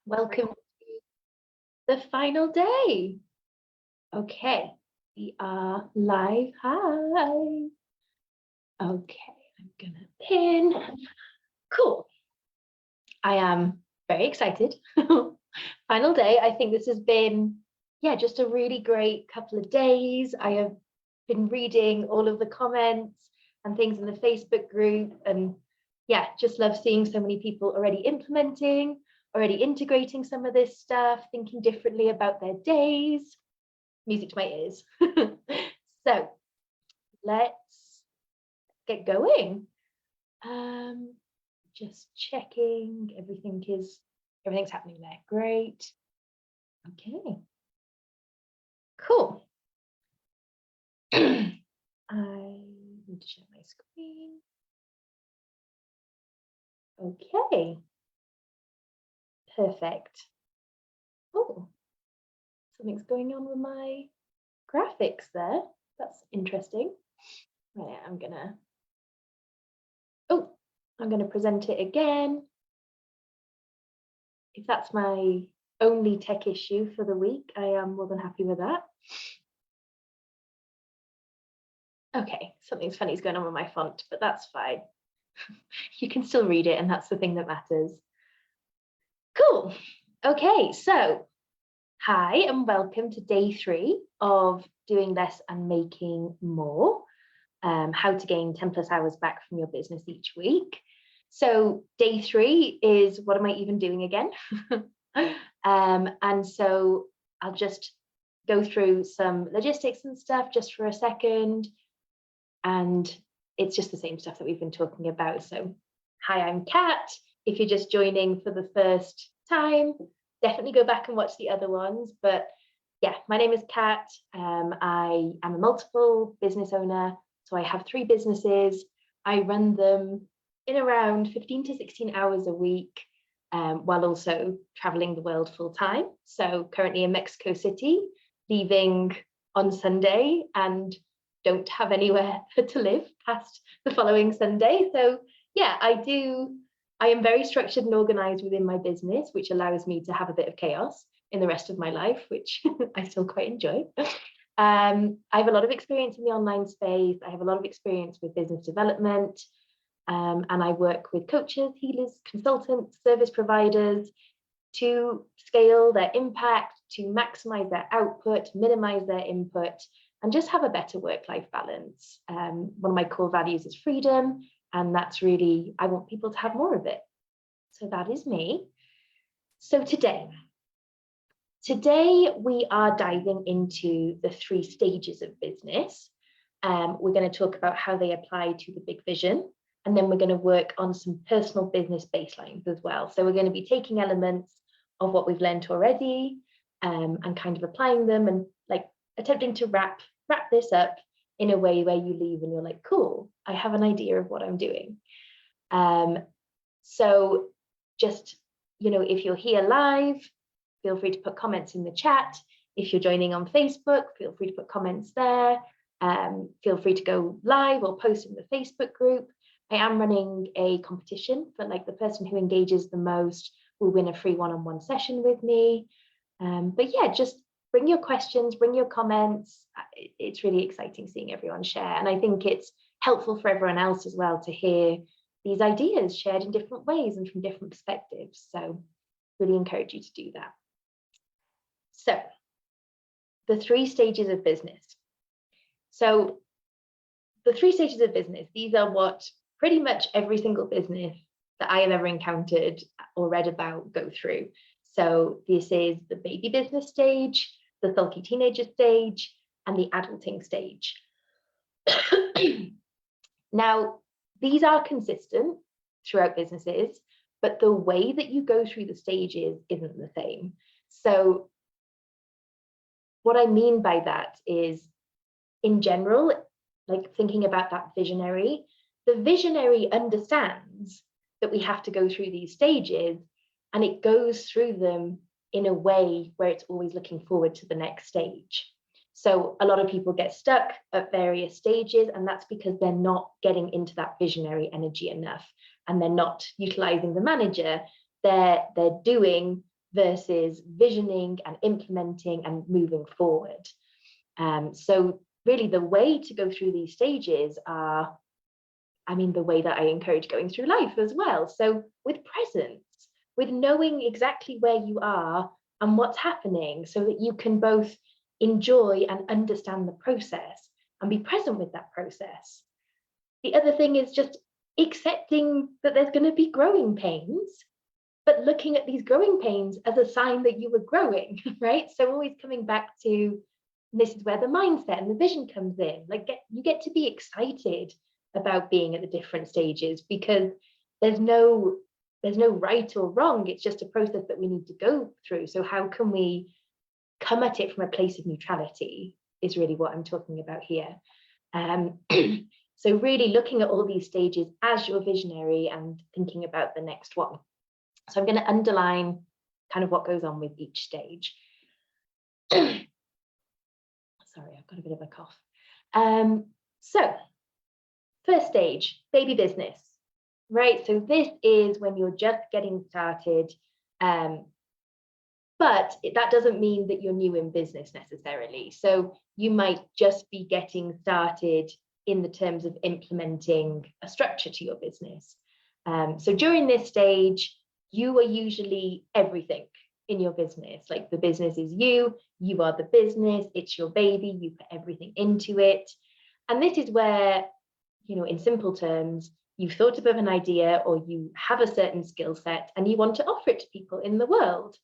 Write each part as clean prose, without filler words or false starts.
Welcome to the final day. Okay, we are live. Hi. Okay, I'm gonna pin. Cool. I am very excited. Final day. I think this has been, just a really great couple of days. I have been reading all of the comments and things in the Facebook group, and just love seeing so many people already implementing, already integrating some of this stuff, thinking differently about their days. Music to my ears. So let's get going. Just checking everything's happening there. Great. Okay. Cool. I need to share my screen. Okay. Perfect. Oh, something's going on with my graphics there. That's interesting. Right, I'm gonna present it again. If that's my only tech issue for the week, I am more than happy with that. Okay, something's funny is going on with my font, but that's fine. You can still read it, and that's the thing that matters. Cool. Okay, so hi and welcome to day 3 of Doing Less and Making More. How to gain 10+ hours back from your business each week. So day 3 is what am I even doing again? And so I'll just go through some logistics and stuff just for a second. And it's just the same stuff that we've been talking about. So hi, I'm Kat. If you're just joining for the first time, definitely go back and watch the other ones. But my name is Kat. I am a multiple business owner. So I have 3 businesses. I run them in around 15 to 16 hours a week, while also traveling the world full time. So currently in Mexico City, leaving on Sunday and don't have anywhere to live past the following Sunday. So I am very structured and organized within my business, which allows me to have a bit of chaos in the rest of my life, which I still quite enjoy. I have a lot of experience in the online space. I have a lot of experience with business development, and I work with coaches, healers, consultants, service providers to scale their impact, to maximize their output, minimize their input, and just have a better work-life balance. One of my core values is freedom, and that's really, I want people to have more of it. So that is me. So today we are diving into the 3 stages of business. We're going to talk about how they apply to the big vision, and then we're going to work on some personal business baselines as well. So we're going to be taking elements of what we've learned already, and kind of applying them and attempting to wrap this up in a way where you leave and you're like, cool, I have an idea of what I'm doing. So just, if you're here live, feel free to put comments in the chat. If you're joining on Facebook, feel free to put comments there. Feel free to go live or post in the Facebook group. I am running a competition for the person who engages the most will win a free one-on-one session with me. But just bring your questions, bring your comments. It's really exciting seeing everyone share. And I think it's helpful for everyone else as well to hear these ideas shared in different ways and from different perspectives. So really encourage you to do that. So the 3 stages of business. So the 3 stages of business, these are what pretty much every single business that I have ever encountered or read about go through. So this is the baby business stage, the sulky teenager stage, and the adulting stage. Now, these are consistent throughout businesses, but the way that you go through the stages isn't the same. So what I mean by that is, in general, thinking about that visionary, the visionary understands that we have to go through these stages, and it goes through them in a way where it's always looking forward to the next stage. So a lot of people get stuck at various stages, and that's because they're not getting into that visionary energy enough, and they're not utilizing the manager. They're doing versus visioning and implementing and moving forward. So really the way to go through these stages are, the way that I encourage going through life as well. So with presence, with knowing exactly where you are and what's happening so that you can both enjoy and understand the process and be present with that process. The other thing is just accepting that there's going to be growing pains, but looking at these growing pains as a sign that you were growing, right? So always coming back to, this is where the mindset and the vision comes in. Like you get to be excited about being at the different stages, because there's no right or wrong. It's just a process that we need to go through. So how can we come at it from a place of neutrality is really what I'm talking about here. So really looking at all these stages as your visionary and thinking about the next one. So I'm going to underline kind of what goes on with each stage. Sorry, I've got a bit of a cough. So first stage, baby business, right? So this is when you're just getting started, but that doesn't mean that you're new in business necessarily. So you might just be getting started in the terms of implementing a structure to your business. So during this stage, you are usually everything in your business. Like the business is you are the business, it's your baby, you put everything into it. And this is where, in simple terms, you've thought of an idea or you have a certain skill set and you want to offer it to people in the world.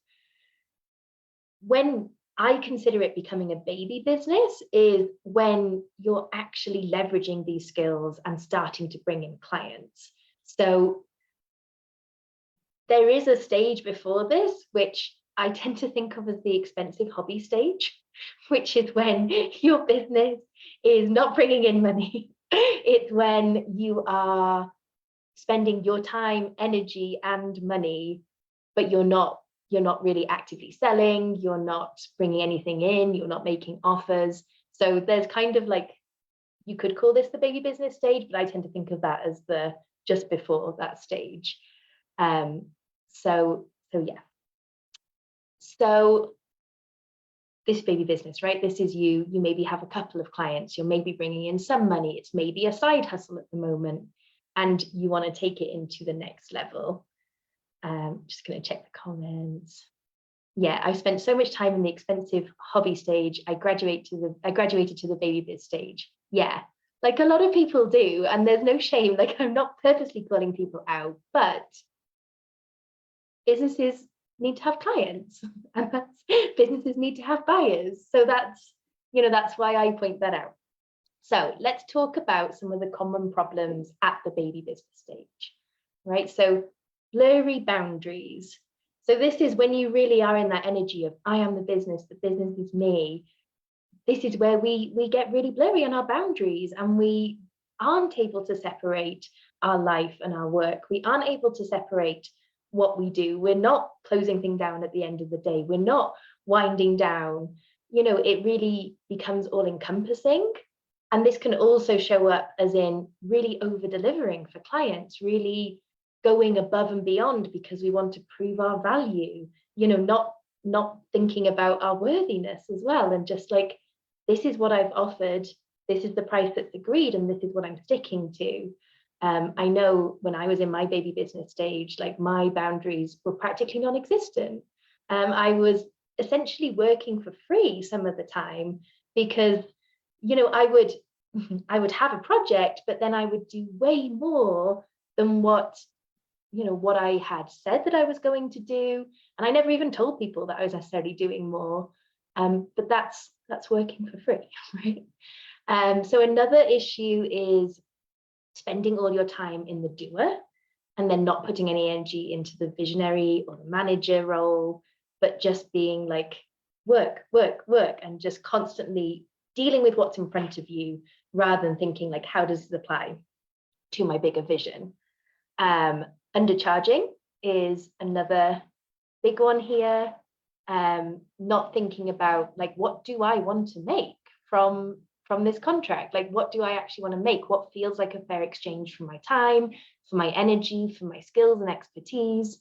When I consider it becoming a baby business is when you're actually leveraging these skills and starting to bring in clients. So there is a stage before this, which I tend to think of as the expensive hobby stage, which is when your business is not bringing in money. It's when you are spending your time, energy, and money, but you're not really actively selling, you're not bringing anything in, you're not making offers. So there's kind of like, you could call this the baby business stage, but I tend to think of that as the just before that stage. So yeah. So this baby business, right? This is you maybe have a couple of clients, you're maybe bringing in some money, it's maybe a side hustle at the moment, and you want to take it into the next level. Just going to check the comments. Yeah, I spent so much time in the expensive hobby stage. I graduated to the baby biz stage. Yeah, like a lot of people do, and there's no shame. Like I'm not purposely calling people out, but businesses need to have clients, and businesses need to have buyers. So that's why I point that out. So let's talk about some of the common problems at the baby business stage, right? So blurry boundaries. So this is when you really are in that energy of I am the business is me. This is where we get really blurry on our boundaries and we aren't able to separate our life and our work. We aren't able to separate what we do. We're not closing things down at the end of the day. We're not winding down. It really becomes all encompassing. And this can also show up as in really over delivering for clients, really going above and beyond because we want to prove our value, not thinking about our worthiness as well. And just like, this is what I've offered, this is the price that's agreed, and this is what I'm sticking to. I know when I was in my baby business stage, like my boundaries were practically non-existent. I was essentially working for free some of the time because, I would have a project, but then I would do way more than what I had said that I was going to do. And I never even told people that I was necessarily doing more. But that's working for free, right? So another issue is spending all your time in the doer and then not putting any energy into the visionary or the manager role, but just being like work, and just constantly dealing with what's in front of you rather than thinking like, how does this apply to my bigger vision? Undercharging is another big one here. Not thinking about like, what do I want to make from this contract? Like, what do I actually want to make? What feels like a fair exchange for my time, for my energy, for my skills and expertise?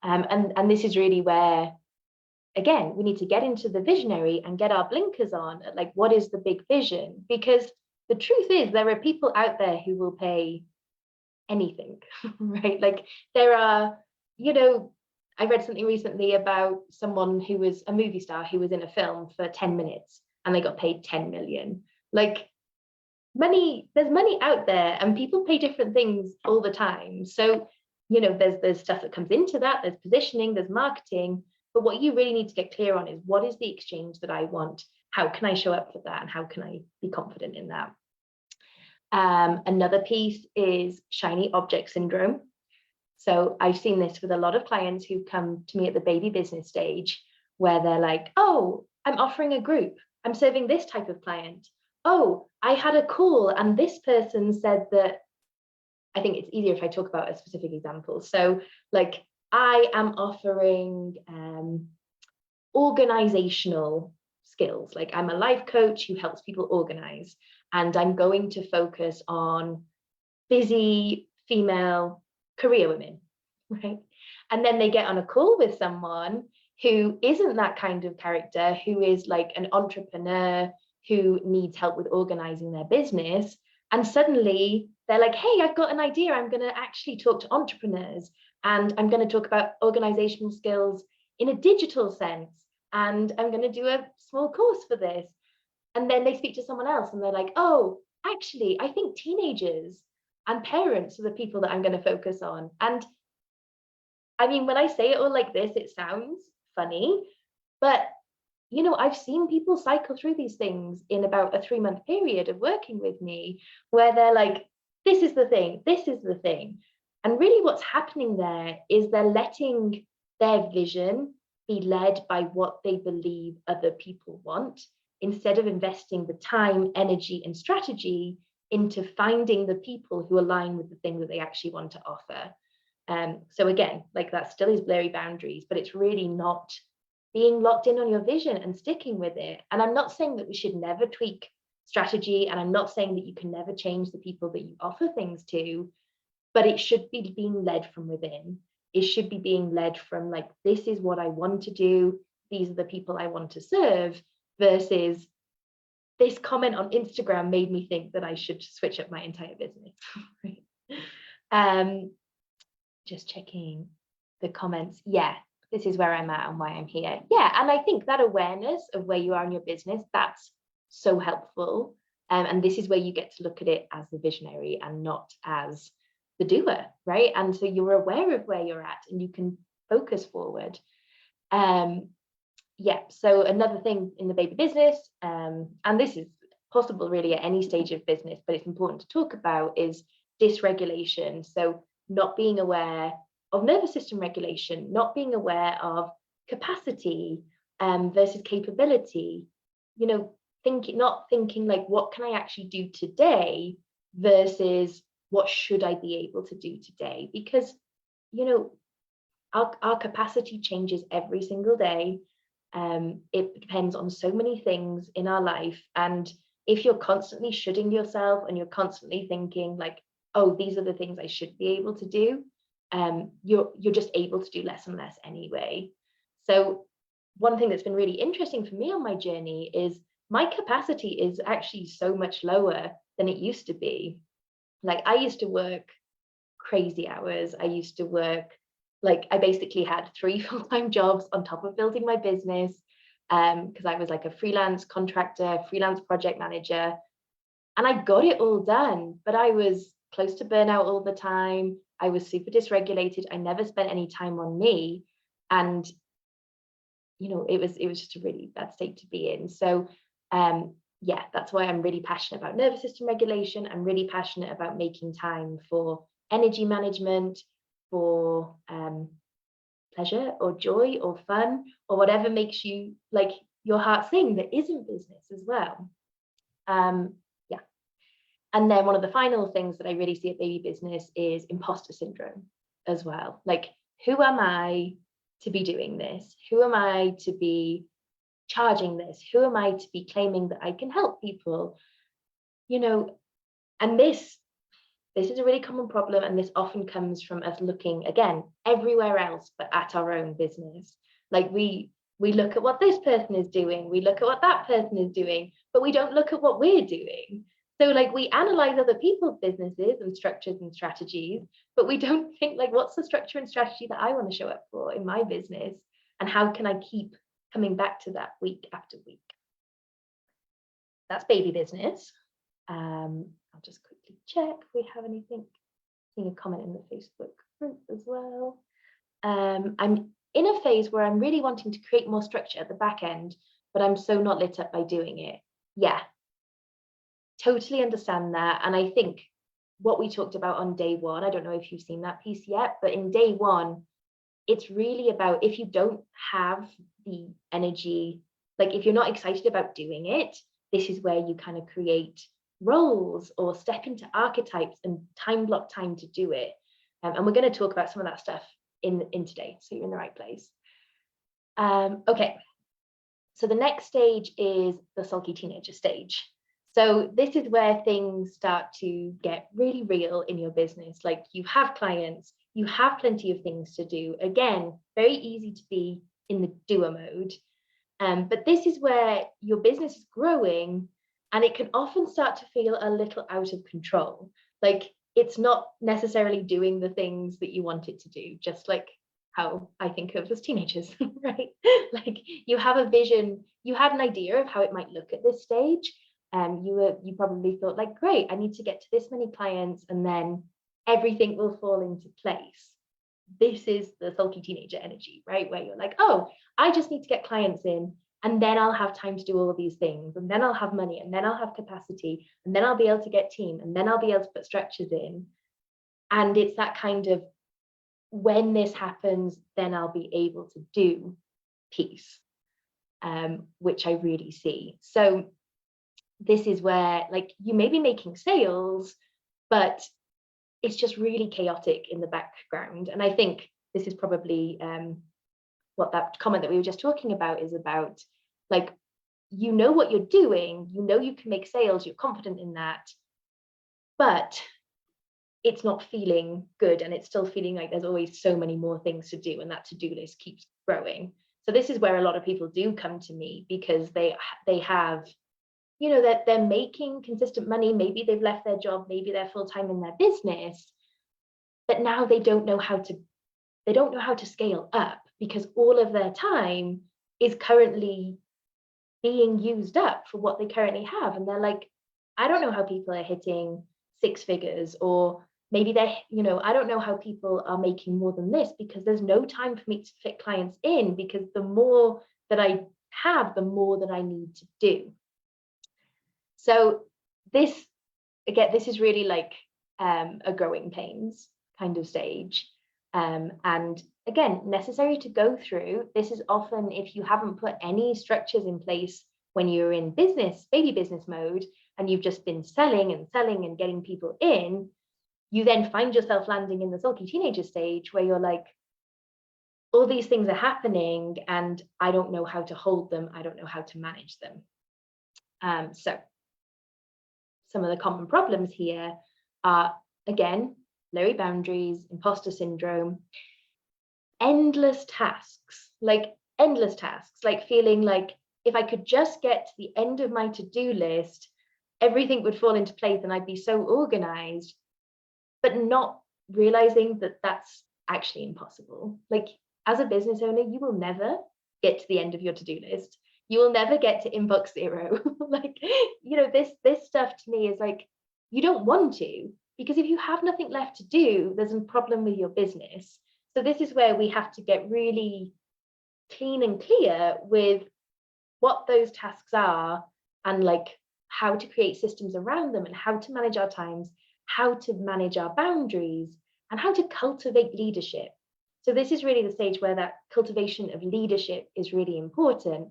And this is really where again, we need to get into the visionary and get our blinkers on at like, what is the big vision? Because the truth is there are people out there who will pay anything, right? Like there are, I read something recently about someone who was a movie star who was in a film for 10 minutes and they got paid 10 million. Like there's money out there and people pay different things all the time. So, there's stuff that comes into that, there's positioning, there's marketing, but what you really need to get clear on is what is the exchange that I want? How can I show up for that? And how can I be confident in that? Another piece is shiny object syndrome. So I've seen this with a lot of clients who come to me at the baby business stage where they're like, oh, I'm offering a group. I'm serving this type of client. Oh, I had a call and this person said that. I think it's easier if I talk about a specific example. So like I am offering organizational skills. Like I'm a life coach who helps people organize, and I'm going to focus on busy female career women, right? And then they get on a call with someone who isn't that kind of character, who is like an entrepreneur who needs help with organizing their business. And suddenly they're like, hey, I've got an idea. I'm going to actually talk to entrepreneurs and I'm going to talk about organizational skills in a digital sense. And I'm going to do a small course for this. And then they speak to someone else and they're like, oh, actually, I think teenagers and parents are the people that I'm going to focus on. And I mean, when I say it all like this, it sounds funny, but I've seen people cycle through these things in about a 3-month period of working with me where they're like, this is the thing, this is the thing. And really what's happening there is they're letting their vision be led by what they believe other people want, instead of investing the time, energy, and strategy into finding the people who align with the thing that they actually want to offer. So again, like that still is blurry boundaries, but it's really not being locked in on your vision and sticking with it. And I'm not saying that we should never tweak strategy, and I'm not saying that you can never change the people that you offer things to, but it should be being led from within. It should be being led from like, this is what I want to do, these are the people I want to serve, versus this comment on Instagram made me think that I should switch up my entire business. Just checking the comments. Yeah, this is where I'm at and why I'm here. Yeah, and I think that awareness of where you are in your business, that's so helpful. And this is where you get to look at it as the visionary and not as the doer, right? And so you're aware of where you're at and you can focus forward. Yeah, so another thing in the baby business, and this is possible really at any stage of business, but it's important to talk about, is dysregulation. So not being aware of nervous system regulation, not being aware of capacity versus capability, not thinking like, what can I actually do today versus what should I be able to do today? Because, our capacity changes every single day. It depends on so many things in our life. And if you're constantly shooting yourself and you're constantly thinking like, oh, these are the things I should be able to do, you're just able to do less and less anyway. So one thing that's been really interesting for me on my journey is my capacity is actually so much lower than it used to be. Like I used to work crazy hours. I used to work, like I basically had 3 full-time jobs on top of building my business, because I was like a freelance contractor, freelance project manager, and I got it all done, but I was close to burnout all the time. I was super dysregulated. I never spent any time on me. And, it was just a really bad state to be in. So, yeah, that's why I'm really passionate about nervous system regulation. I'm really passionate about making time for energy management, for pleasure or joy or fun or whatever makes you like your heart sing that isn't business as well. Yeah. And then one of the final things that I really see at baby business is imposter syndrome as well. Like, who am I to be doing this? Who am I to be charging this? Who am I to be claiming that I can help people? And this is a really common problem, and this often comes from us looking again everywhere else but at our own business. Like we We look at what this person is doing, we look at what that person is doing, but we don't look at what we're doing. So like we analyze other people's businesses and structures and strategies, but we don't think like, what's the structure and strategy that I want to show up for in my business? And how can I keep coming back to that week after week? That's baby business. I'll just quickly check if we have anything. Seeing a comment in the Facebook group as well. I'm in a phase where I'm really wanting to create more structure at the back end, but I'm so not lit up by doing it. Yeah, totally understand that. And I think what we talked about on day one, I don't know if you've seen that piece yet, but in day one, it's really about, if you don't have the energy, like if you're not excited about doing it, this is where you kind of create roles or step into archetypes and time block time to do it. And we're going to talk about some of that stuff in today, so you're in the right place. Okay, so the next stage is the sulky teenager stage. So this is where things start to get really real in your business. Like you have clients, you have plenty of things to do. Again, very easy to be in the doer mode. But this is where your business is growing and it can often start to feel a little out of control. Like it's not necessarily doing the things that you want it to do, just like how I think of as teenagers, right? Like you have a vision, you had an idea of how it might look at this stage. You probably thought like, great, I need to get to this many clients and then everything will fall into place. This is the sulky teenager energy, right? Where you're like, oh, I just need to get clients in and then I'll have time to do all of these things and then I'll have money and then I'll have capacity and then I'll be able to get team and then I'll be able to put structures in. And it's that kind of, when this happens, then I'll be able to do piece, which I really see. So this is where like you may be making sales, but it's just really chaotic in the background. And I think this is probably what that comment that we were just talking about is about. Like, you know what you're doing, you know you can make sales, you're confident in that, but it's not feeling good and it's still feeling like there's always so many more things to do and that to-do list keeps growing. So this is where a lot of people do come to me because they have, you know, that they're making consistent money, maybe they've left their job, maybe they're full-time in their business, but now they don't know how to scale up because all of their time is currently being used up for what they currently have. And they're like, I don't know how people are hitting 6 figures, or maybe they're, you know, I don't know how people are making more than this because there's no time for me to fit clients in because the more that I have, the more that I need to do. So this, again, this is really like a growing pains kind of stage. And again, necessary to go through. This is often if you haven't put any structures in place when you're in business, baby business mode, and you've just been selling and getting people in, you then find yourself landing in the sulky teenager stage where you're like, all these things are happening and I don't know how to hold them. I don't know how to manage them. So some of the common problems here are, again, blurry boundaries, imposter syndrome, endless tasks, like feeling like if I could just get to the end of my to-do list, everything would fall into place and I'd be so organized, but not realizing that that's actually impossible. Like as a business owner, you will never get to the end of your to-do list. You will never get to inbox 0. Like, you know, this stuff to me is like, you don't want to, because if you have nothing left to do, there's a problem with your business. So this is where we have to get really clean and clear with what those tasks are and like how to create systems around them and how to manage our times, how to manage our boundaries, and how to cultivate leadership. So this is really the stage where that cultivation of leadership is really important,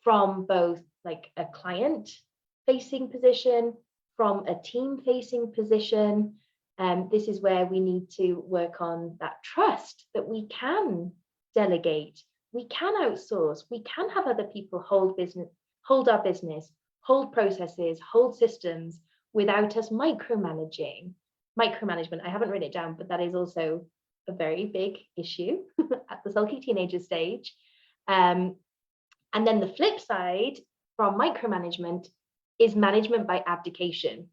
from both like a client facing position, from a team facing position. This is where we need to work on that trust that we can delegate, we can outsource, we can have other people hold our business, hold processes, hold systems without us micromanagement. I haven't written it down, but that is also a very big issue at the sulky teenager stage. And then the flip side from micromanagement is management by abdication.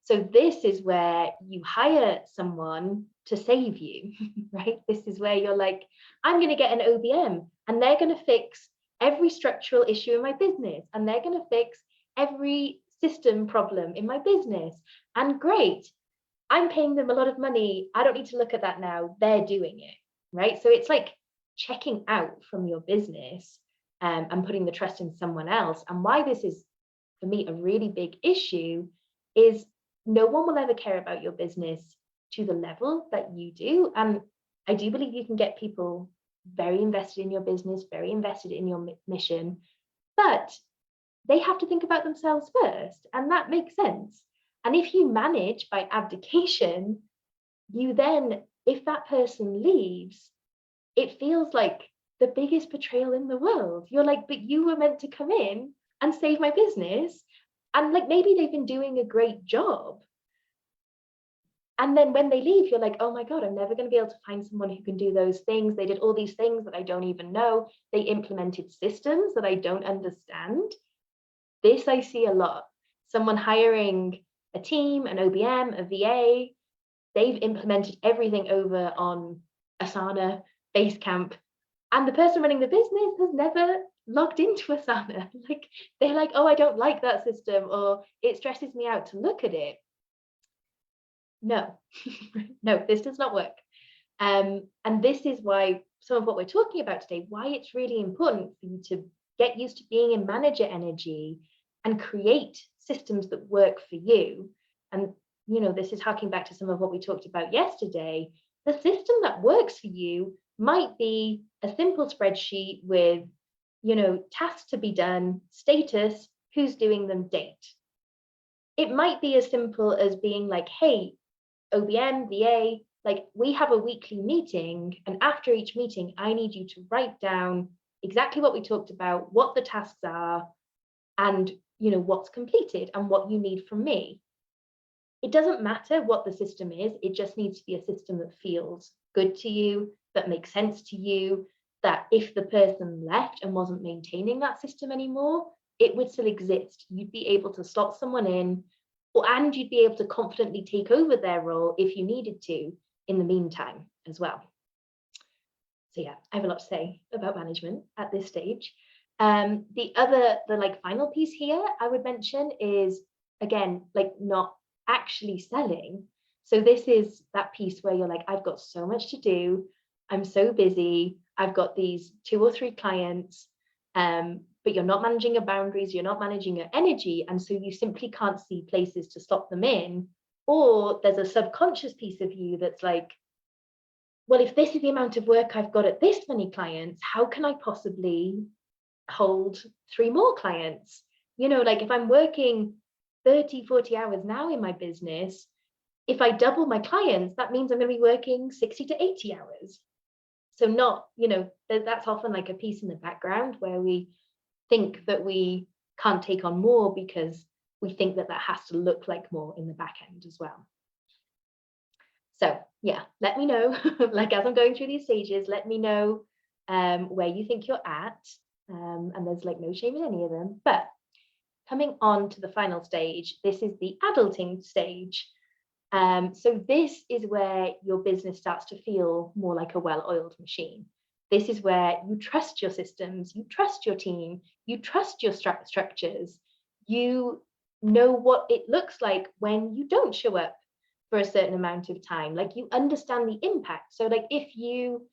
So this is where you hire someone to save you, right? This is where you're like, I'm going to get an OBM and they're going to fix every structural issue in my business, and they're going to fix every system problem in my business. And great, I'm paying them a lot of money. I don't need to look at that now. They're doing it, right? So it's like checking out from your business and putting the trust in someone else. And why this is, for me, a really big issue is no one will ever care about your business to the level that you do. And I do believe you can get people very invested in your business, very invested in your mission, but they have to think about themselves first. And that makes sense. And if you manage by abdication, you then, if that person leaves, it feels like the biggest betrayal in the world. You're like, but you were meant to come in and save my business. And like, maybe they've been doing a great job. And then when they leave, you're like, oh my God, I'm never going to be able to find someone who can do those things. They did all these things that I don't even know. They implemented systems that I don't understand. This I see a lot. Someone hiring a team, an OBM, a VA, they've implemented everything over on Asana, Basecamp, and the person running the business has never logged into Asana. Like, they're like, oh, I don't like that system, or it stresses me out to look at it. No, no, this does not work. And this is why some of what we're talking about today, why it's really important for you to get used to being in manager energy and create systems that work for you. And, you know, this is harking back to some of what we talked about yesterday. The system that works for you might be a simple spreadsheet with, you know, tasks to be done, status, who's doing them, date. It might be as simple as being like, hey, OBM, VA, like, we have a weekly meeting, and after each meeting, I need you to write down exactly what we talked about, what the tasks are, and, you know, what's completed and what you need from me. It doesn't matter what the system is, it just needs to be a system that feels good to you, that makes sense to you, that if the person left and wasn't maintaining that system anymore, it would still exist. You'd be able to slot someone in, and you'd be able to confidently take over their role if you needed to in the meantime as well. So yeah, I have a lot to say about management at this stage. The like final piece here I would mention is, again, like, not actually selling. So this is that piece where you're like, I've got so much to do, I'm so busy, I've got these 2 or 3 clients, but you're not managing your boundaries, you're not managing your energy, and so you simply can't see places to slot them in. Or there's a subconscious piece of you that's like, well, if this is the amount of work I've got at this many clients, how can I possibly hold 3 more clients? You know, like, if I'm working 30, 40 hours now in my business, if I double my clients, that means I'm going to be working 60 to 80 hours. So not, you know, that's often like a piece in the background where we think that we can't take on more because we think that that has to look like more in the back end as well. So yeah, let me know, like, as I'm going through these stages, let me know where you think you're at. And there's like no shame in any of them. But coming on to the final stage, this is the adulting stage. So this is where your business starts to feel more like a well-oiled machine. This is where you trust your systems, you trust your team, you trust your structures, you know what it looks like when you don't show up for a certain amount of time. Like, you understand the impact. So like, if you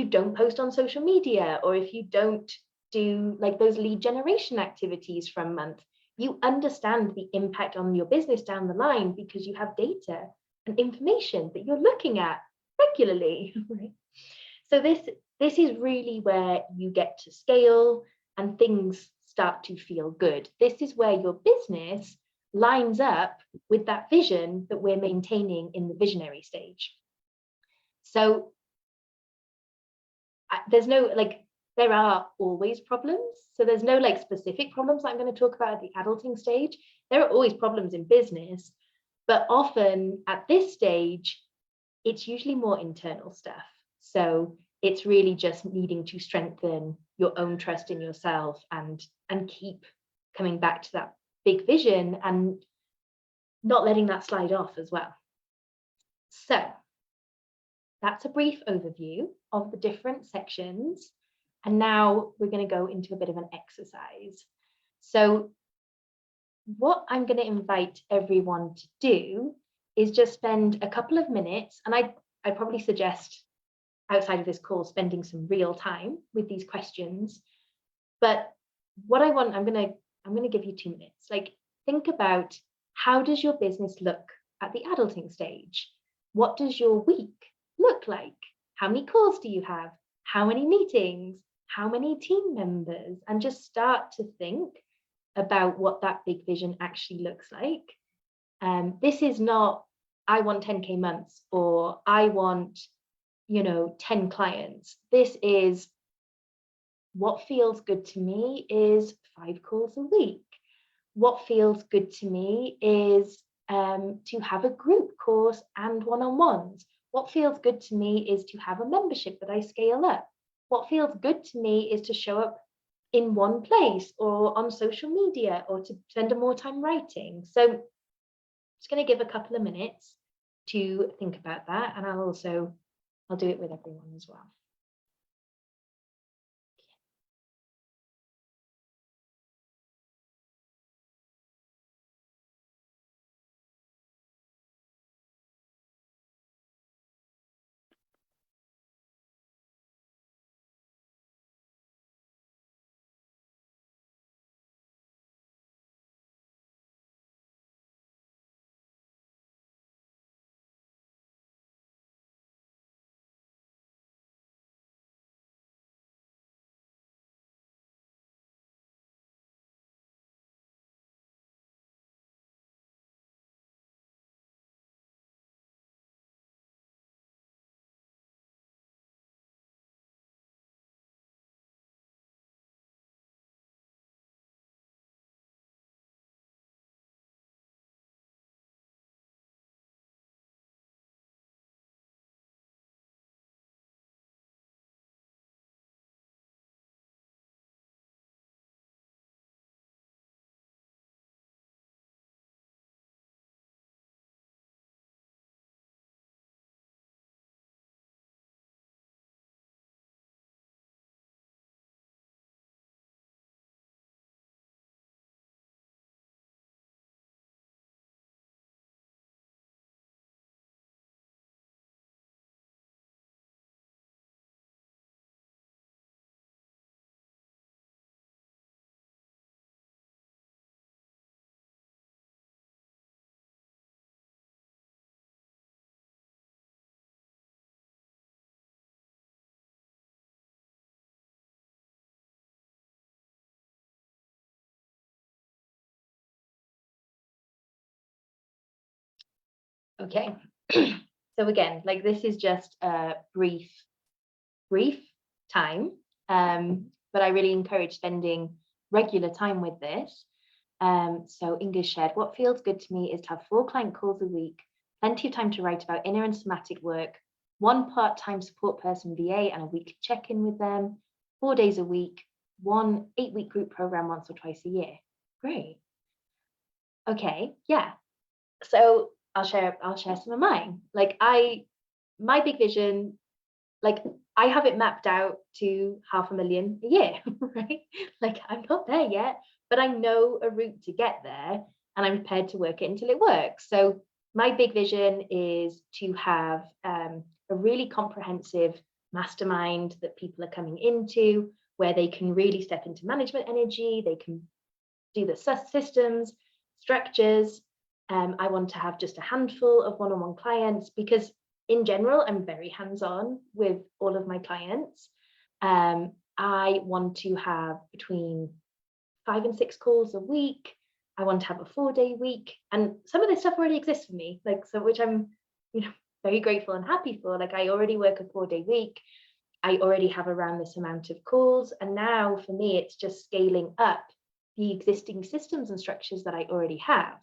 don't post on social media, or if you don't do like those lead generation activities for a month, you understand the impact on your business down the line because you have data and information that you're looking at regularly. Right? So this is really where you get to scale and things start to feel good. This is where your business lines up with that vision that we're maintaining in the visionary stage. So there's no, like, there are always problems. So there's no like specific problems that I'm going to talk about at the adulting stage. There are always problems in business, but often at this stage, it's usually more internal stuff. So It's really just needing to strengthen your own trust in yourself and keep coming back to that big vision and not letting that slide off as well. So that's a brief overview of the different sections. And now we're going to go into a bit of an exercise. So what I'm going to invite everyone to do is just spend a couple of minutes, and I probably suggest outside of this call spending some real time with these questions. But what I want, I'm going to give you 2 minutes. Like, think about, how does your business look at the adulting stage? What does your week look like? How many calls do you have? How many meetings? How many team members? And just start to think about what that big vision actually looks like. This is not, I want 10K months, or I want, 10 clients. This is, what feels good to me is 5 calls a week. What feels good to me is to have a group course and one-on-ones. What feels good to me is to have a membership that I scale up. What feels good to me is to show up in one place or on social media, or to spend more time writing. So I'm just going to give a couple of minutes to think about that, and I'll do it with everyone as well. Okay. So again, like, this is just a brief time, but I really encourage spending regular time with this. So Inga shared, what feels good to me is to have 4 client calls a week, plenty of time to write about inner and somatic work, 1 part-time support person VA and a weekly check-in with them, 4 days a week, 1 8-week group program once or twice a year. Great. Okay, yeah. So I'll share some of mine. Like, my big vision, like, I have it mapped out to 500,000 a year, right? Like, I'm not there yet, but I know a route to get there, and I'm prepared to work it until it works. So my big vision is to have a really comprehensive mastermind that people are coming into, where they can really step into management energy, they can do the systems, structures. I want to have just a handful of one-on-one clients, because in general, I'm very hands-on with all of my clients. I want to have between 5 and 6 calls a week. I want to have a 4-day week. And some of this stuff already exists for me, like, so, which I'm, very grateful and happy for. Like, I already work a 4-day week. I already have around this amount of calls. And now for me, it's just scaling up the existing systems and structures that I already have.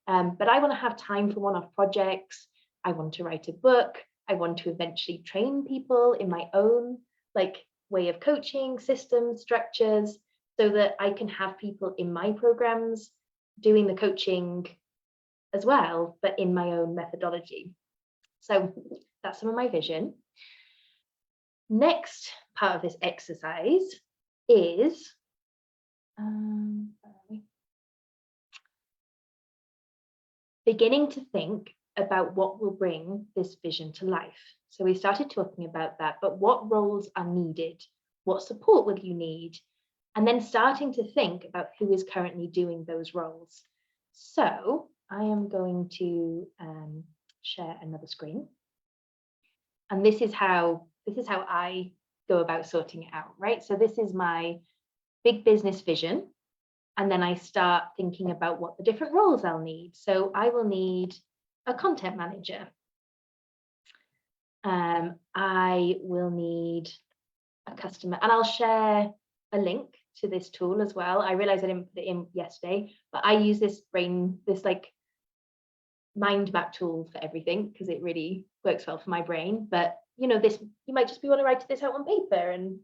But I want to have time for one-off projects. I want to write a book. I want to eventually train people in my own like way of coaching, systems, structures, so that I can have people in my programs doing the coaching as well, but in my own methodology. So that's some of my vision. Next part of this exercise is beginning to think about what will bring this vision to life. So we started talking about that, but what roles are needed? What support will you need? And then starting to think about who is currently doing those roles. So I am going to share another screen. And this is how I go about sorting it out, right? So this is my big business vision. And then I start thinking about what the different roles I'll need. So I will need a content manager. I will need a customer, and I'll share a link to this tool as well. I realized I didn't put it in yesterday, but I use this like mind map tool for everything because it really works well for my brain. But you might just want to write this out on paper, and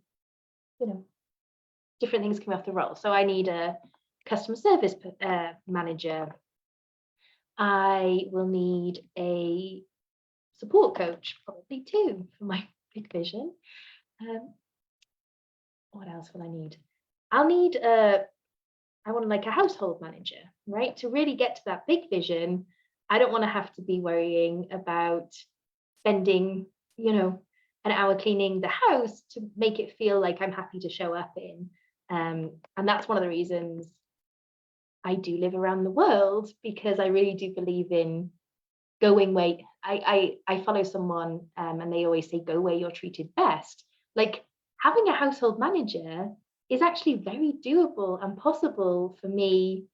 different things come off the roll. So I need a customer service manager. I will need a support coach, probably two, for my big vision. What else will I need? I want like a household manager, right? To really get to that big vision, I don't want to have to be worrying about spending, an hour cleaning the house to make it feel like I'm happy to show up in. And that's one of the reasons I do live around the world, because I really do believe in going where I follow someone and they always say, go where you're treated best. Like having a household manager is actually very doable and possible for me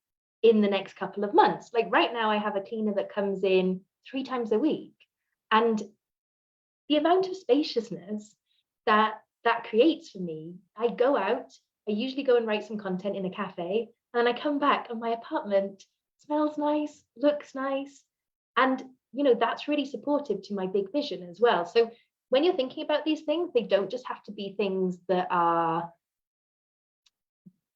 in the next couple of months. Like right now, I have a cleaner that comes in 3 times a week. And the amount of spaciousness that creates for me, I go out, I usually go and write some content in a cafe, and then I come back and my apartment smells nice, looks nice. And, that's really supportive to my big vision as well. So when you're thinking about these things, they don't just have to be things that are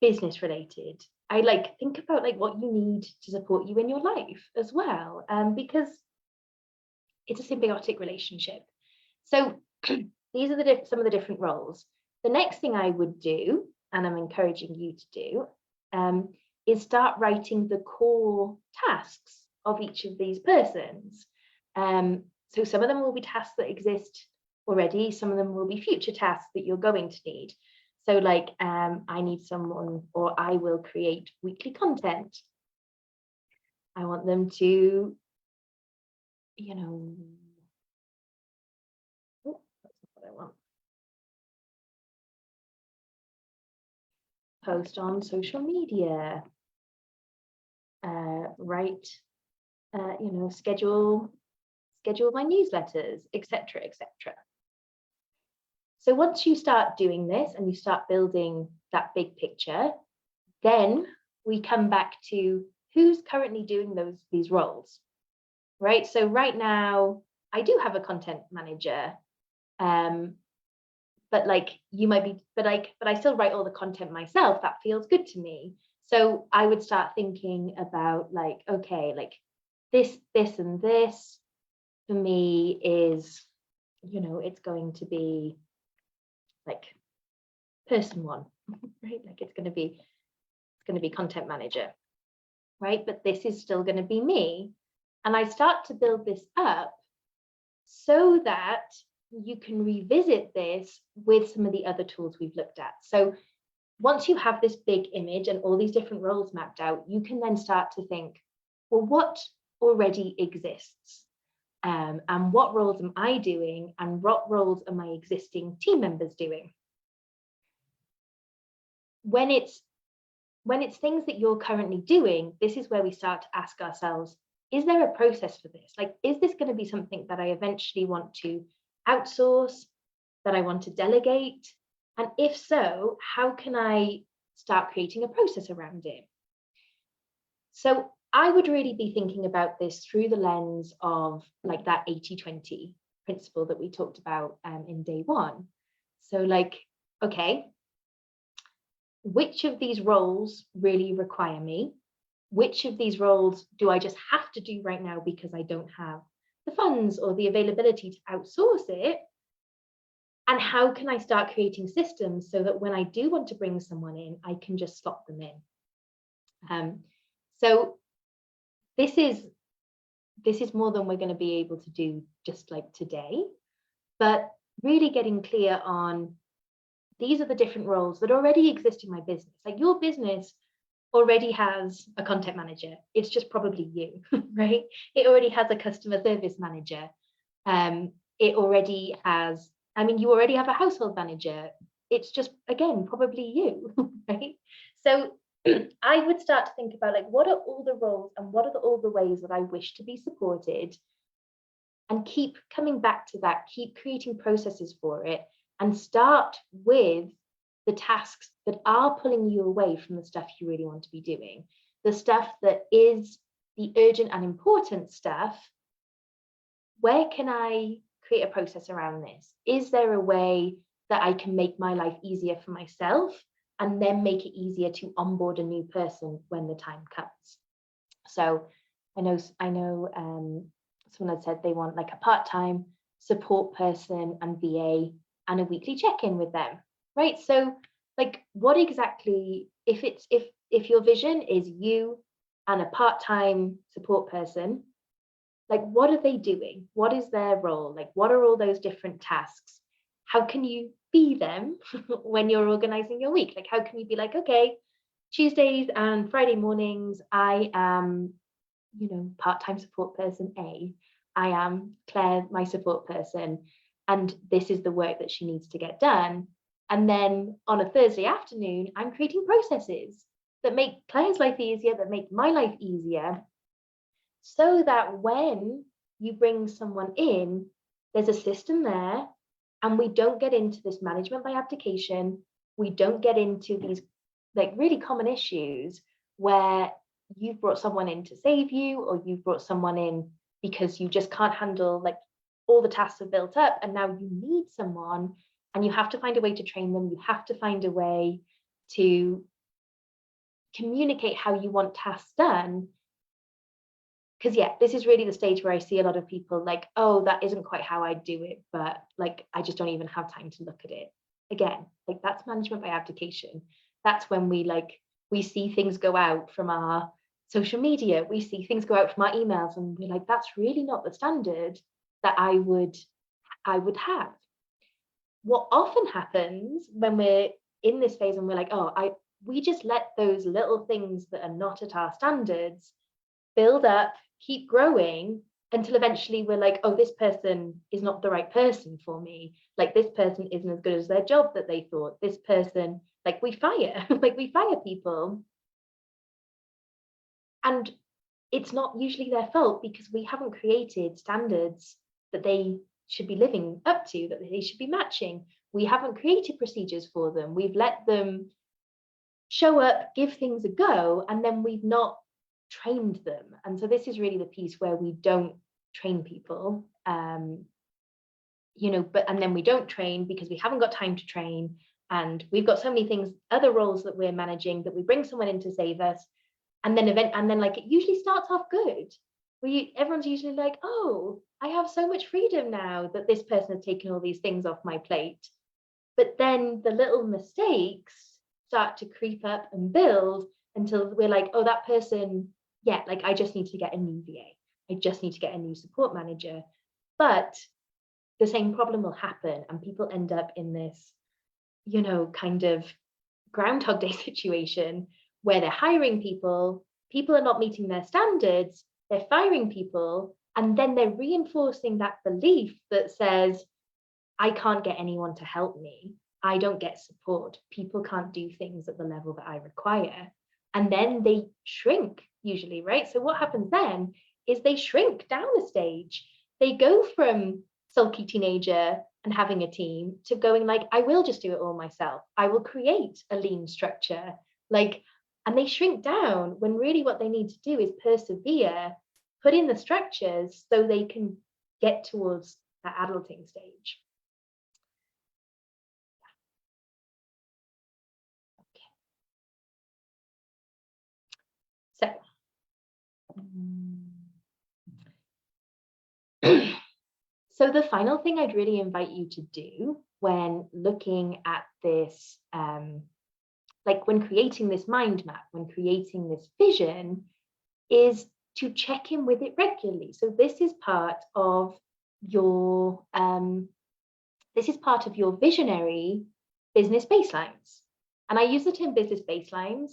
business related. I think about what you need to support you in your life as well, because it's a symbiotic relationship. So these are some of the different roles. The next thing I would do, and I'm encouraging you to do, is start writing the core tasks of each of these persons. So some of them will be tasks that exist already. Some of them will be future tasks that you're going to need. So I need someone, or I will create weekly content. I want them to, oh, that's not what I want. Post on social media, write, schedule my newsletters, etc., etc. So once you start doing this and you start building that big picture, then we come back to who's currently doing these roles, right? So right now, I do have a content manager, but you might be, but I still write all the content myself. That feels good to me. So I would start thinking about okay, this, and this for me is, it's going to be person one, right? It's going to be content manager, right? But this is still going to be me. And I start to build this up so that you can revisit this with some of the other tools we've looked at. So once you have this big image and all these different roles mapped out, you can then start to think, well, what already exists? And what roles am I doing? And what roles are my existing team members doing? When it's things that you're currently doing, this is where we start to ask ourselves, is there a process for this? Is this going to be something that I eventually want to outsource, that I want to delegate? And if so, how can I start creating a process around it? So I would really be thinking about this through the lens of that 80-20. principle that we talked about in day one. So like, okay, which of these roles really require me? Which of these roles do I just have to do right now because I don't have the funds or the availability to outsource it? And how can I start creating systems so that when I do want to bring someone in, I can just slot them in? So this is more than we're going to be able to do just like today, but really getting clear on these are the different roles that already exist in my business. Like your business already has a content manager. It's just probably you, right? It already has a customer service manager. It already has, I mean, you already have a household manager. It's just, again, probably you, right? So I would start to think about like, what are all the roles and what are all the ways that I wish to be supported? And keep coming back to that, keep creating processes for it, and start with the tasks that are pulling you away from the stuff you really want to be doing. The stuff that is the urgent and important stuff. Where can I create a process around this? Is there a way that I can make my life easier for myself and then make it easier to onboard a new person when the time comes? So I know someone had said they want like a part-time support person and VA and a weekly check-in with them, right? So like what exactly, if your vision is you and a part-time support person, like what are they doing? What is their role? Like what are all those different tasks? How can you be them when you're organizing your week? Like how can you be like, okay, Tuesdays and Friday mornings, I am, part-time support person A. I am Claire, my support person, and this is the work that she needs to get done. And then on a Thursday afternoon, I'm creating processes that make Claire's life easier, that make my life easier, so that when you bring someone in, there's a system there, and we don't get into this management by abdication. We don't get into these like really common issues where you've brought someone in to save you, or you've brought someone in because you just can't handle, like all the tasks are built up and now you need someone and you have to find a way to train them. You have to find a way to communicate how you want tasks done. Because yeah, this is really the stage where I see a lot of people like, oh, that isn't quite how I do it, but like, I just don't even have time to look at it. Again, like that's management by abdication. That's when we see things go out from our social media, we see things go out from our emails, and we're like, that's really not the standard that I would have. What often happens when we're in this phase and we're like, we just let those little things that are not at our standards build up, keep growing, until eventually we're like, oh, this person is not the right person for me. Like this person isn't as good as their job that they thought. This person, like we fire, like we fire people. And it's not usually their fault because we haven't created standards that they should be living up to, that they should be matching. We haven't created procedures for them. We've let them show up, give things a go, and then we've not trained them. And so this is really the piece where we don't train people, and then we don't train because we haven't got time to train, and we've got so many things, other roles that we're managing, that we bring someone in to save us, and then like it usually starts off good. Everyone's usually like, oh, I have so much freedom now that this person has taken all these things off my plate. But then the little mistakes start to creep up and build until we're like, oh, that person, yeah, like I just need to get a new VA. I just need to get a new support manager. But the same problem will happen and people end up in this, kind of Groundhog Day situation where they're hiring people are not meeting their standards, they're firing people, and then they're reinforcing that belief that says, I can't get anyone to help me. I don't get support. People can't do things at the level that I require. And then they shrink usually, right? So what happens then is they shrink down a stage. They go from sulky teenager and having a team to going like, I will just do it all myself. I will create a lean structure. And they shrink down when really what they need to do is persevere, put in the structures so they can get towards that adulting stage. Okay. So, so the final thing I'd really invite you to do when looking at this, like when creating this mind map, when creating this vision, is to check in with it regularly. So this is part of your visionary business baselines. And I use the term business baselines.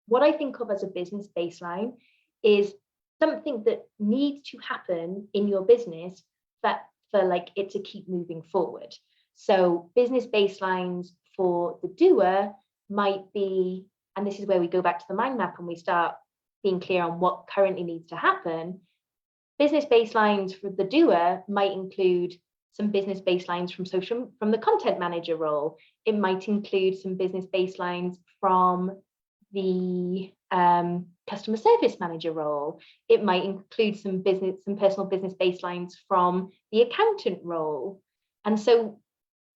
What I think of as a business baseline is something that needs to happen in your business for like it to keep moving forward. So business baselines for the doer might be, and this is where we go back to the mind map and we start being clear on what currently needs to happen. Business baselines for the doer might include some business baselines from the content manager role. It might include some business baselines from the customer service manager role. It might include some personal business baselines from the accountant role. And so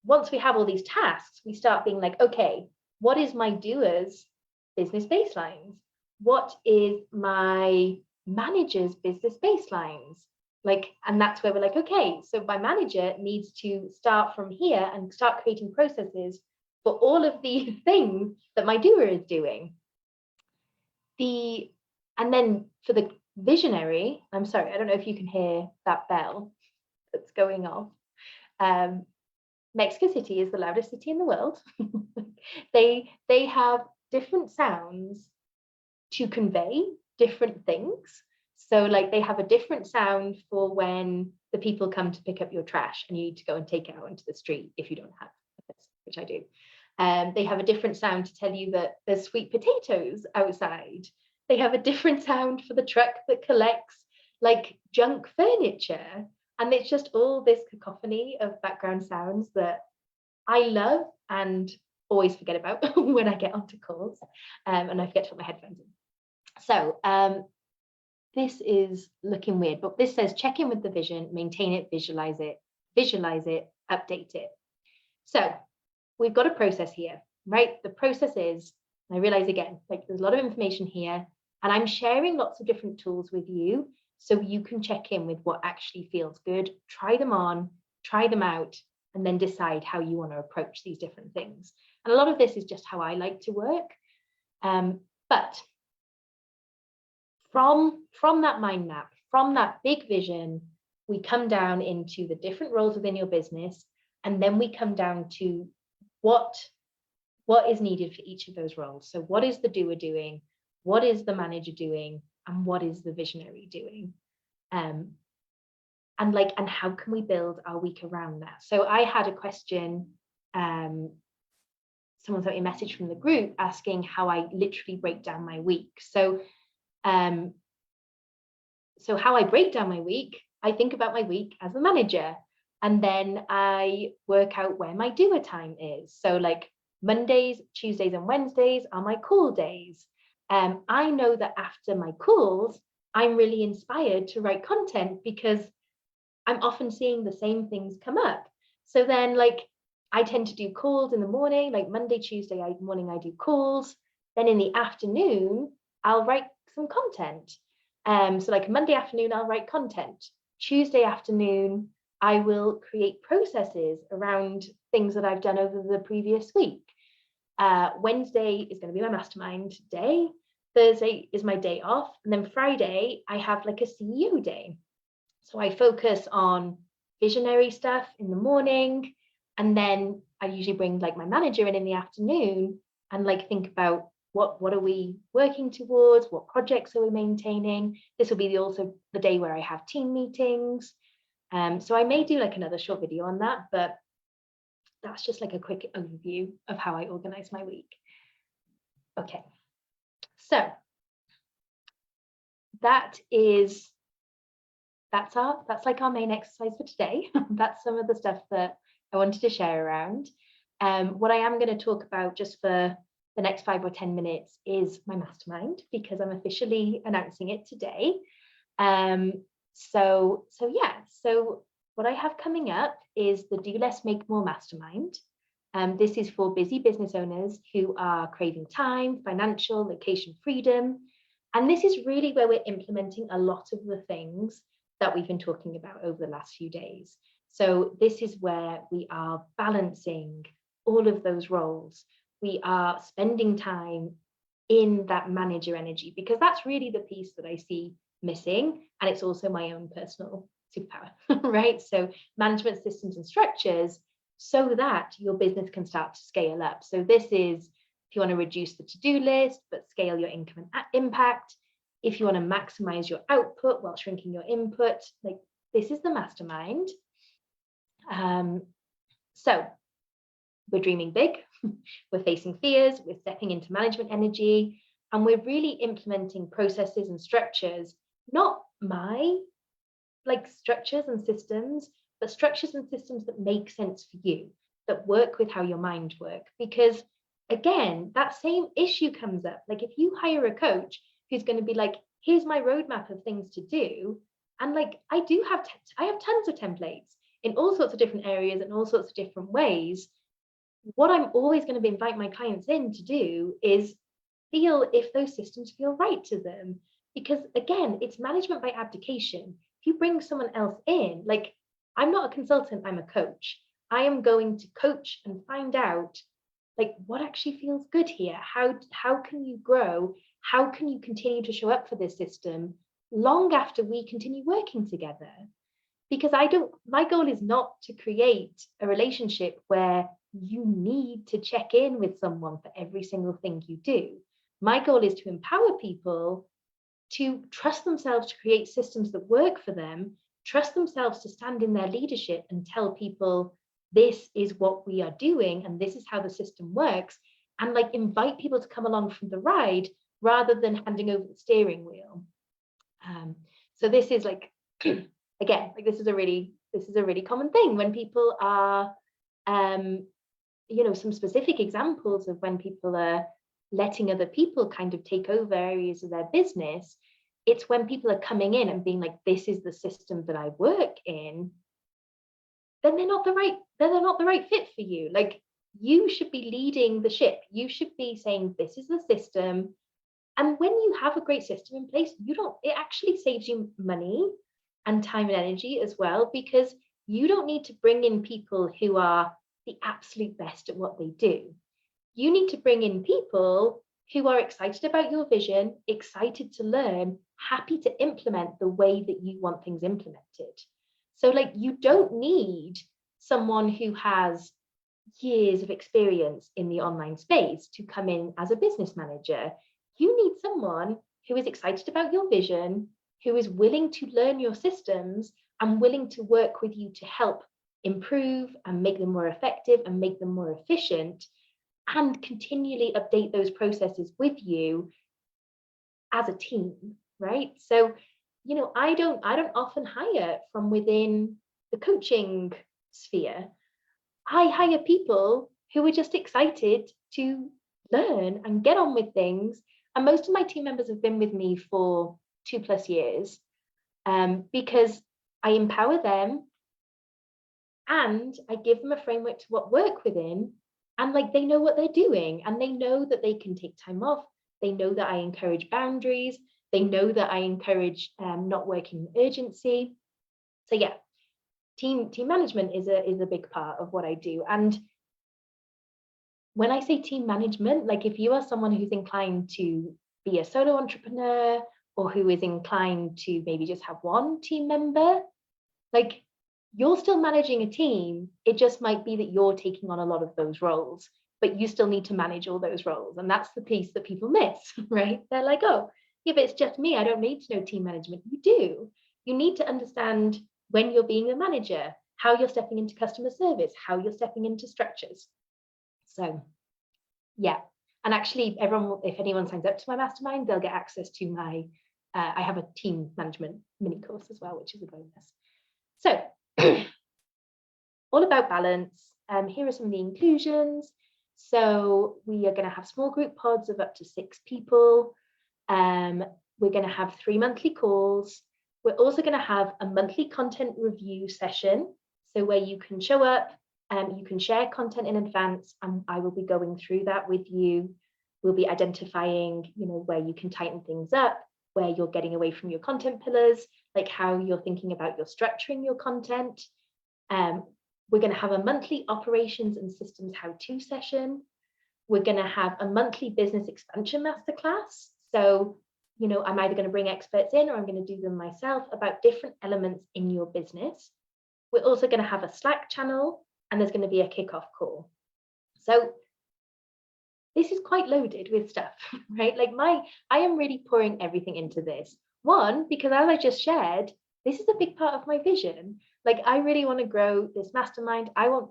once we have all these tasks, we start being like, okay, what is my doer's business baselines? What is my manager's business baselines? Like, and that's where we're like, okay, so my manager needs to start from here and start creating processes for all of the things that my doer is doing. And then for the visionary, I'm sorry, I don't know if you can hear that bell that's going off. Mexico City is the loudest city in the world. They have different sounds to convey different things. So like they have a different sound for when the people come to pick up your trash and you need to go and take it out onto the street if you don't have this, which I do. They have a different sound to tell you that there's sweet potatoes outside. They have a different sound for the truck that collects like junk furniture. And it's just all this cacophony of background sounds that I love and always forget about when I get onto calls, and I forget to put my headphones in. So this is looking weird, but this says check in with the vision, maintain it, visualize it, update it. So we've got a process here, right? The process is, I realize again, like there's a lot of information here, and I'm sharing lots of different tools with you so you can check in with what actually feels good, try them on, try them out, and then decide how you want to approach these different things. And a lot of this is just how I like to work. But from that mind map, from that big vision, we come down into the different roles within your business, and then we come down to what is needed for each of those roles. So what is the doer doing? What is the manager doing? And what is the visionary doing? And how can we build our week around that? So I had a question, someone sent me a message from the group asking how I literally break down my week. So how I break down my week, I think about my week as a manager, and then I work out where my doer time is. So like Mondays, Tuesdays, and Wednesdays are my call days. I know that after my calls, I'm really inspired to write content because I'm often seeing the same things come up. So then like I tend to do calls in the morning, like Monday, Tuesday morning, I do calls. Then in the afternoon, I'll write some content. So like Monday afternoon, I'll write content. Tuesday afternoon, I will create processes around things that I've done over the previous week. Wednesday is going to be my mastermind day. Thursday is my day off. And then Friday, I have like a CEO day. So I focus on visionary stuff in the morning. And then I usually bring like my manager in the afternoon and like think about what are we working towards? What projects are we maintaining? This will be also the day where I have team meetings. So I may do like another short video on that, but that's just like a quick overview of how I organize my week. Okay, so that's like our main exercise for today. That's some of the stuff that I wanted to share around. What I am going to talk about just for the next 5 or 10 minutes is my mastermind, because I'm officially announcing it today. So what I have coming up is the Do Less, Make More Mastermind. This is for busy business owners who are craving time, financial, location freedom. And this is really where we're implementing a lot of the things that we've been talking about over the last few days. So this is where we are balancing all of those roles. We are spending time in that manager energy, because that's really the piece that I see missing. And it's also my own personal superpower, right? So management systems and structures so that your business can start to scale up. So this is if you want to reduce the to-do list, but scale your income and impact. If you want to maximize your output while shrinking your input, like this is the mastermind. So we're dreaming big, we're facing fears, we're stepping into management energy, and we're really implementing processes and structures, not my structures and systems, but structures and systems that make sense for you, that work with how your mind works. Because again, that same issue comes up. Like if you hire a coach who's going to be like, here's my roadmap of things to do. And like, I have tons of templates in all sorts of different areas and all sorts of different ways. What I'm always going to invite my clients in to do is feel if those systems feel right to them. Because again, it's management by abdication. If you bring someone else in, like I'm not a consultant, I'm a coach. I am going to coach and find out like what actually feels good here. How can you grow? How can you continue to show up for this system long after we continue working together? Because my goal is not to create a relationship where you need to check in with someone for every single thing you do. My goal is to empower people to trust themselves to create systems that work for them, trust themselves to stand in their leadership and tell people, this is what we are doing and this is how the system works, and like invite people to come along from the ride rather than handing over the steering wheel. So this is like, again, like this is a really common thing when people are, some specific examples of when people are letting other people kind of take over areas of their business. It's when people are coming in and being like, this is the system that I work in, then they're not the right fit for you. Like you should be leading the ship. You should be saying, this is the system. And when you have a great system in place, it actually saves you money and time and energy as well, because you don't need to bring in people who are the absolute best at what they do. You need to bring in people who are excited about your vision, excited to learn, happy to implement the way that you want things implemented. So like you don't need someone who has years of experience in the online space to come in as a business manager. You need someone who is excited about your vision, who is willing to learn your systems and willing to work with you to help improve and make them more effective and make them more efficient, and continually update those processes with you as a team, right? So, I don't often hire from within the coaching sphere. I hire people who are just excited to learn and get on with things. And most of my team members have been with me for 2+ years, because I empower them and I give them a framework to work within. And like they know what they're doing and they know that they can take time off. They know that I encourage boundaries. They know that I encourage not working in urgency. So yeah, team management is a big part of what I do. And when I say team management, like if you are someone who's inclined to be a solo entrepreneur or who is inclined to maybe just have one team member, like you're still managing a team. It just might be that you're taking on a lot of those roles, but you still need to manage all those roles. And that's the piece that people miss, right? They're like, oh, yeah, but it's just me. I don't need to know team management. You do. You need to understand when you're being a manager, how you're stepping into customer service, how you're stepping into structures. So yeah. And actually if anyone signs up to my mastermind, they'll get access to my, I have a team management mini course as well, which is a bonus. So all about balance. Here are some of the inclusions. So we are going to have small group pods of up to 6 people. We're going to have 3 monthly calls. We're also going to have a monthly content review session. So where you can show up, you can share content in advance, and I will be going through that with you. We'll be identifying, where you can tighten things up, where you're getting away from your content pillars, like how you're thinking about your structuring your content. We're going to have a monthly operations and systems how-to session. We're going to have a monthly business expansion masterclass. So, I'm either going to bring experts in or I'm going to do them myself about different elements in your business. We're also going to have a Slack channel, and there's going to be a kickoff call. So this is quite loaded with stuff, right? Like I am really pouring everything into this. One, because as I just shared, this is a big part of my vision. Like I really want to grow this mastermind. I want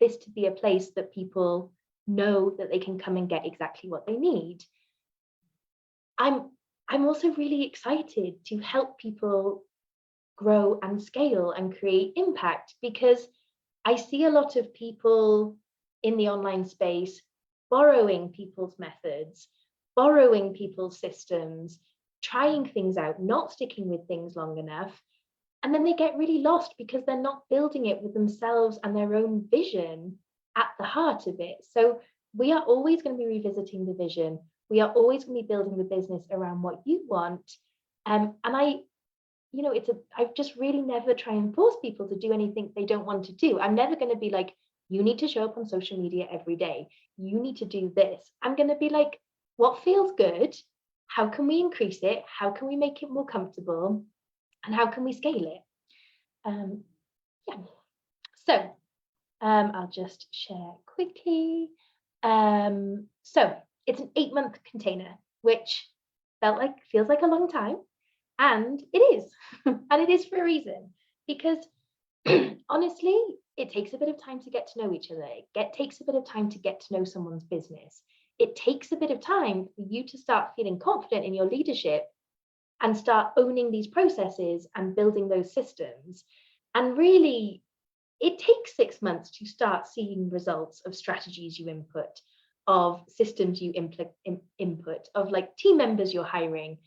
this to be a place that people know that they can come and get exactly what they need. I'm also really excited to help people grow and scale and create impact, because I see a lot of people in the online space borrowing people's methods, borrowing people's systems, trying things out, not sticking with things long enough. And then they get really lost because they're not building it with themselves and their own vision at the heart of it. So we are always going to be revisiting the vision. We are always going to be building the business around what you want. And I just really never try and force people to do anything they don't want to do. I'm never going to be like, you need to show up on social media every day. You need to do this. I'm going to be like, what feels good? How can we increase it? How can we make it more comfortable? And how can we scale it? So I'll just share quickly. So it's an 8-month container, which feels like a long time. And it is. And it is for a reason. Because honestly, it takes a bit of time to get to know each other. It takes a bit of time to get to know someone's business. It takes a bit of time for you to start feeling confident in your leadership and start owning these processes and building those systems. And really, it takes 6 months to start seeing results of strategies you input, of systems you input, of like team members you're hiring.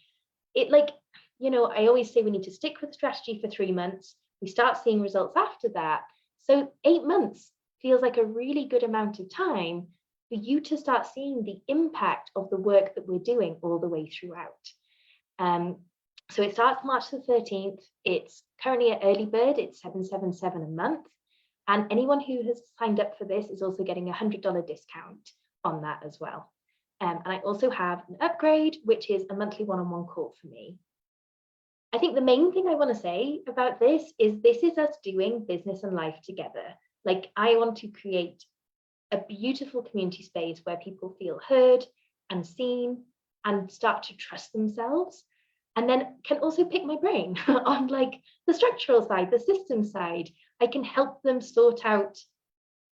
I always say we need to stick with strategy for 3 months. We start seeing results after that. So 8 months feels like a really good amount of time for you to start seeing the impact of the work that we're doing all the way throughout. So it starts March the 13th. It's currently at early bird. It's $777 a month. And anyone who has signed up for this is also getting a $100 discount on that as well. And I also have an upgrade, which is a monthly one-on-one call for me. I think the main thing I want to say about this is us doing business and life together. Like I want to create a beautiful community space where people feel heard and seen and start to trust themselves, and then can also pick my brain on like the structural side, the system side. I can help them sort out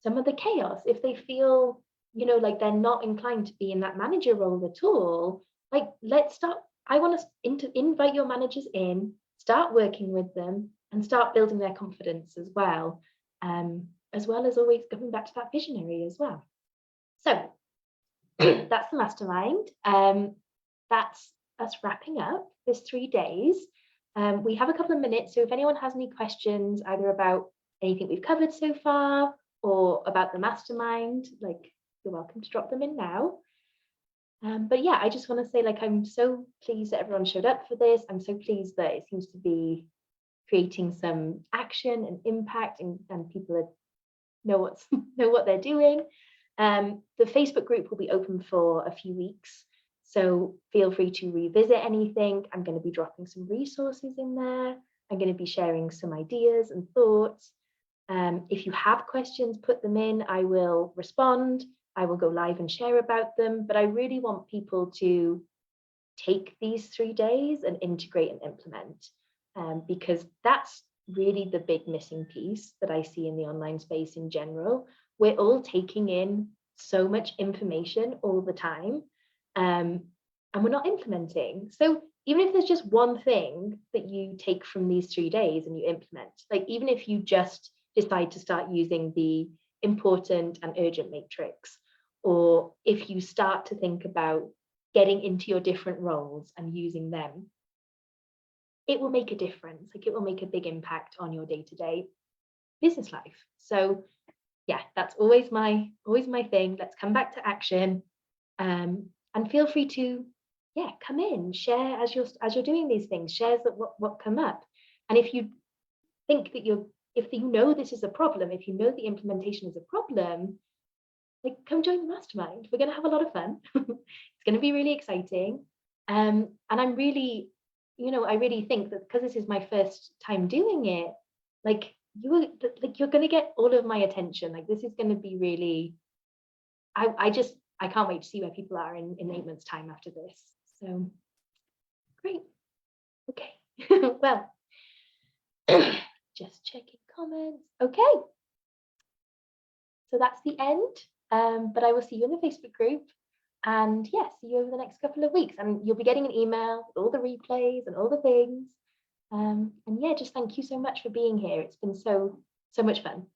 some of the chaos if they feel, like they're not inclined to be in that manager role at all. Like, let's start. I want us to invite your managers in, start working with them, and start building their confidence as well as always coming back to that visionary as well. So that's the mastermind. That's us wrapping up this 3 days. We have a couple of minutes, so if anyone has any questions, either about anything we've covered so far or about the mastermind, like you're welcome to drop them in now. But yeah, I just want to say, like, I'm so pleased that everyone showed up for this. I'm so pleased that it seems to be creating some action and impact, and people know what they're doing. The Facebook group will be open for a few weeks, so feel free to revisit anything. I'm going to be dropping some resources in there. I'm going to be sharing some ideas and thoughts. If you have questions, put them in. I will respond. I will go live and share about them, but I really want people to take these 3 days and integrate and implement, because that's really the big missing piece that I see in the online space in general. We're all taking in so much information all the time, and we're not implementing. So even if there's just one thing that you take from these 3 days and you implement, like even if you just decide to start using the important and urgent matrix, or if you start to think about getting into your different roles and using them, it will make a difference. Like, it will make a big impact on your day-to-day business life. So yeah, that's always my thing. Let's come back to action. And feel free to, yeah, come in, share as you're doing these things, shares that what come up. And if you think that if you know this is a problem, if you know the implementation is a problem, like, come join the mastermind. We're going to have a lot of fun. It's going to be really exciting. And I'm really, I really think that because this is my first time doing it, like, you're going to get all of my attention. Like, this is going to be really, I can't wait to see where people are in 8 months' time after this. So great. Okay. Well, just checking comments. Okay. So that's the end. But I will see you in the Facebook group. And yeah, see you over the next couple of weeks. And you'll be getting an email with all the replays and all the things. And yeah, just thank you so much for being here. It's been so much fun.